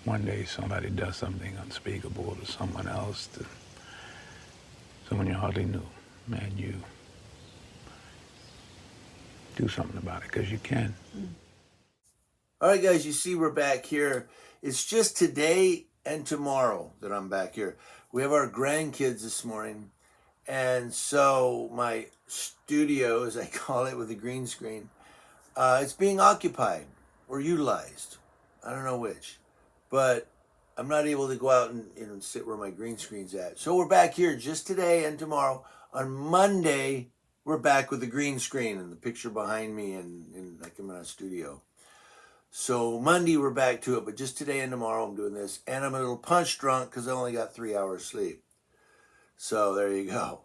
one day somebody does something unspeakable to someone else, to someone you hardly knew, and you do something about it, because you can. All right, guys, you see we're back here. It's just today and tomorrow that I'm back here. We have our grandkids this morning, and so my studio, as I call it, with the green screen, it's being occupied or utilized. I don't know which, but I'm not able to go out and sit where my green screen's at. So we're back here just today and tomorrow. On Monday, we're back with the green screen and the picture behind me, and like I'm in a studio. So Monday we're back to it, but just today and tomorrow I'm doing this, and I'm a little punch drunk because I only got 3 hours sleep. So there you go.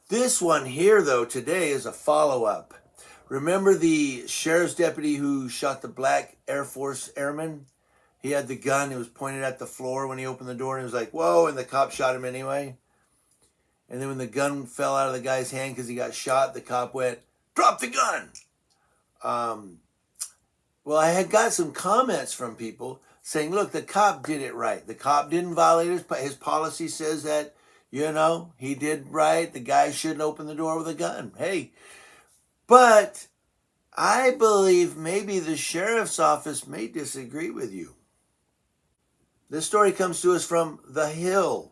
This one here, though, today is a follow-up. Remember the sheriff's deputy who shot the black Air Force airman? He had the gun, it was pointed at the floor when he opened the door, and he was like, whoa, and the cop shot him anyway. And then when the gun fell out of the guy's hand because he got shot, the cop went, drop the gun! Well, I had got some comments from people saying, look, the cop did it right. The cop didn't violate his policy, says that, he did right. The guy shouldn't open the door with a gun. Hey, but I believe maybe the sheriff's office may disagree with you. This story comes to us from The Hill,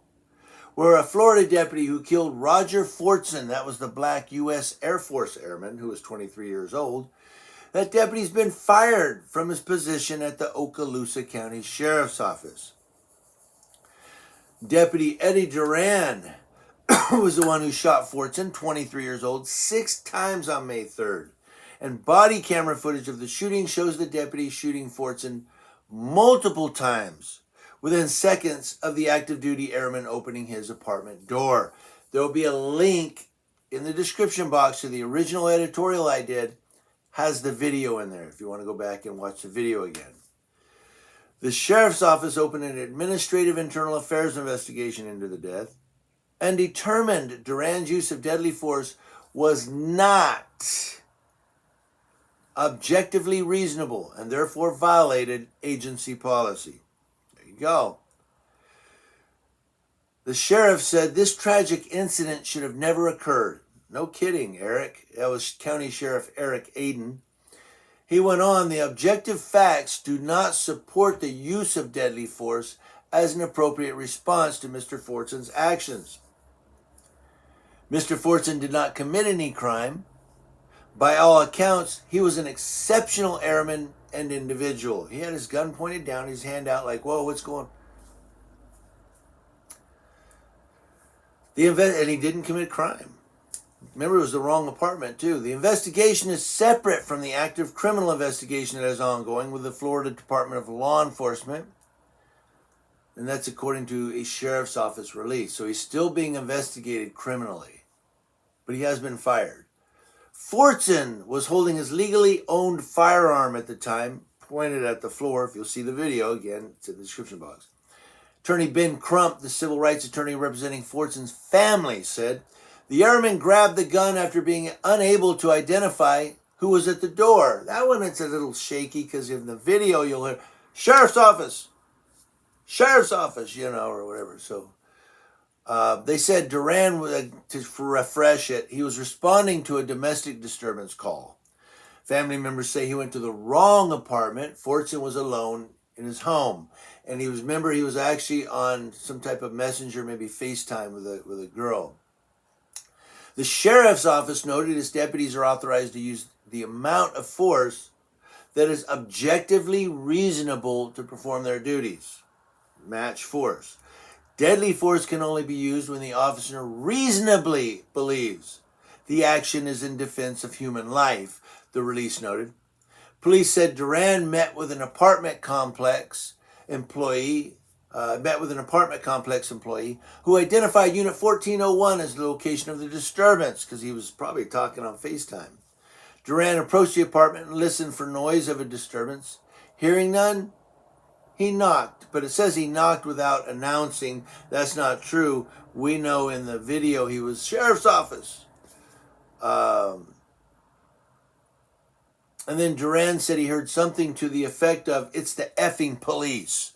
where a Florida deputy who killed Roger Fortson, that was the black U.S. Air Force airman who was 23 years old, that deputy's been fired from his position at the Okaloosa County Sheriff's Office. Deputy Eddie Duran was the one who shot Fortson, 23 years old, 6 times on May 3rd. And body camera footage of the shooting shows the deputy shooting Fortson multiple times within seconds of the active duty airman opening his apartment door. There will be a link in the description box to the original editorial I did. Has the video in there if you want to go back and watch the video again. The sheriff's office opened an administrative internal affairs investigation into the death and determined Duran's use of deadly force was not objectively reasonable and therefore violated agency policy. There you go. The sheriff said this tragic incident should have never occurred. No kidding, Eric. That was County Sheriff Eric Aiden. He went on, the objective facts do not support the use of deadly force as an appropriate response to Mr. Fortson's actions. Mr. Fortson did not commit any crime. By all accounts, he was an exceptional airman and individual. He had his gun pointed down, his hand out like, whoa, what's going on? And he didn't commit crime. Remember, it was the wrong apartment, too. The investigation is separate from the active criminal investigation that is ongoing with the Florida Department of Law Enforcement. And that's according to a sheriff's office release. So he's still being investigated criminally. But he has been fired. Fortson was holding his legally owned firearm at the time, pointed at the floor. If you'll see the video, again, it's in the description box. Attorney Ben Crump, the civil rights attorney representing Fortson's family, said, the airman grabbed the gun after being unable to identify who was at the door. That one, it's a little shaky because in the video you'll hear, sheriff's office, or whatever. So they said Duran, to refresh it, he was responding to a domestic disturbance call. Family members say he went to the wrong apartment. Fortson was alone in his home. And he was actually on some type of messenger, maybe FaceTime with a girl. The sheriff's office noted his deputies are authorized to use the amount of force that is objectively reasonable to perform their duties. Match force. Deadly force can only be used when the officer reasonably believes the action is in defense of human life, the release noted. Police said Duran met with an apartment complex employee who identified Unit 1401 as the location of the disturbance because he was probably talking on FaceTime. Duran approached the apartment and listened for noise of a disturbance. Hearing none, he knocked, but it says he knocked without announcing. That's not true. We know in the video he was sheriff's office. And then Duran said he heard something to the effect of, it's the effing police.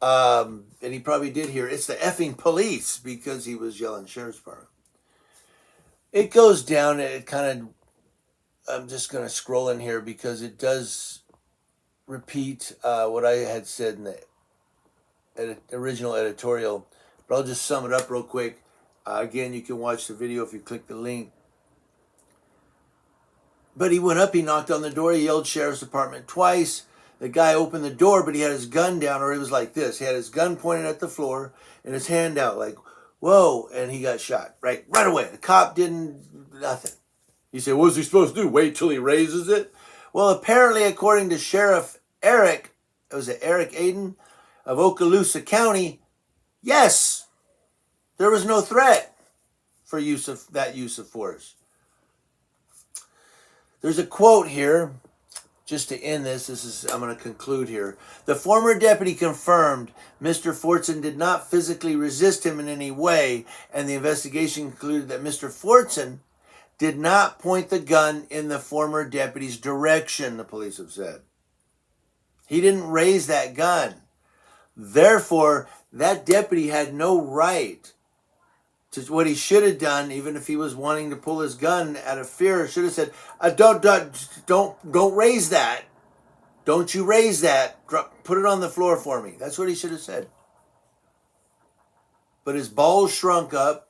And he probably did hear, "It's the effing police," because he was yelling sheriff's department. It goes down, it kind of, I'm just going to scroll in here because it does repeat what I had said in the original editorial, but I'll just sum it up real quick. Again, you can watch the video if you click the link. But he went up, he knocked on the door, he yelled sheriff's department twice. The guy opened the door, but he had his gun down, or he was like this. He had his gun pointed at the floor and his hand out like, whoa, and he got shot right away. The cop didn't, nothing. You say, what was he supposed to do? Wait till he raises it? Well, apparently, according to Sheriff Eric, was it Eric Aiden of Okaloosa County, yes, there was no threat for use of force. There's a quote here, just to end this. I'm going to conclude here. The former deputy confirmed Mr. Fortson did not physically resist him in any way, and the investigation concluded that Mr. Fortson did not point the gun in the former deputy's direction, the police have said. He didn't raise that gun. Therefore, that deputy had no right to what he should have done, even if he was wanting to pull his gun out of fear. Should have said, don't raise that. Don't you raise that. Put it on the floor for me. That's what he should have said. But his balls shrunk up.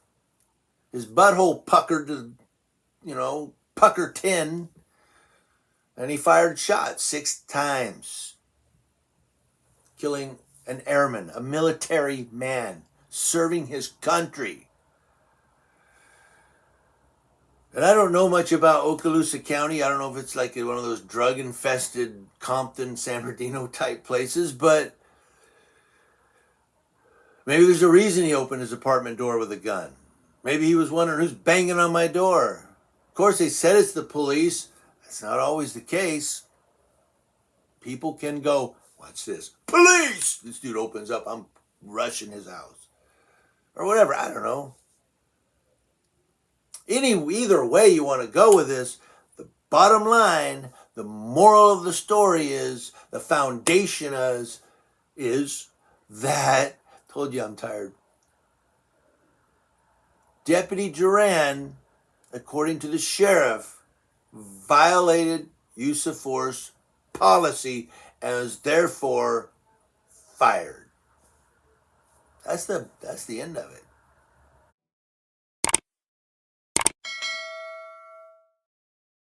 His butthole puckered to, pucker 10. And he fired shots 6 times. Killing an airman, a military man, serving his country. And I don't know much about Okaloosa County. I don't know if it's like one of those drug-infested Compton, San Bernardino type places, but maybe there's a reason he opened his apartment door with a gun. Maybe he was wondering who's banging on my door. Of course, they said it's the police. That's not always the case. People can go, watch this, police! This dude opens up, I'm rushing his house. Or whatever, I don't know. Either way you want to go with this, the bottom line, the moral of the story is, the foundation is that, told you I'm tired. Deputy Duran, according to the sheriff, violated use of force policy and was therefore fired. That's the end of it.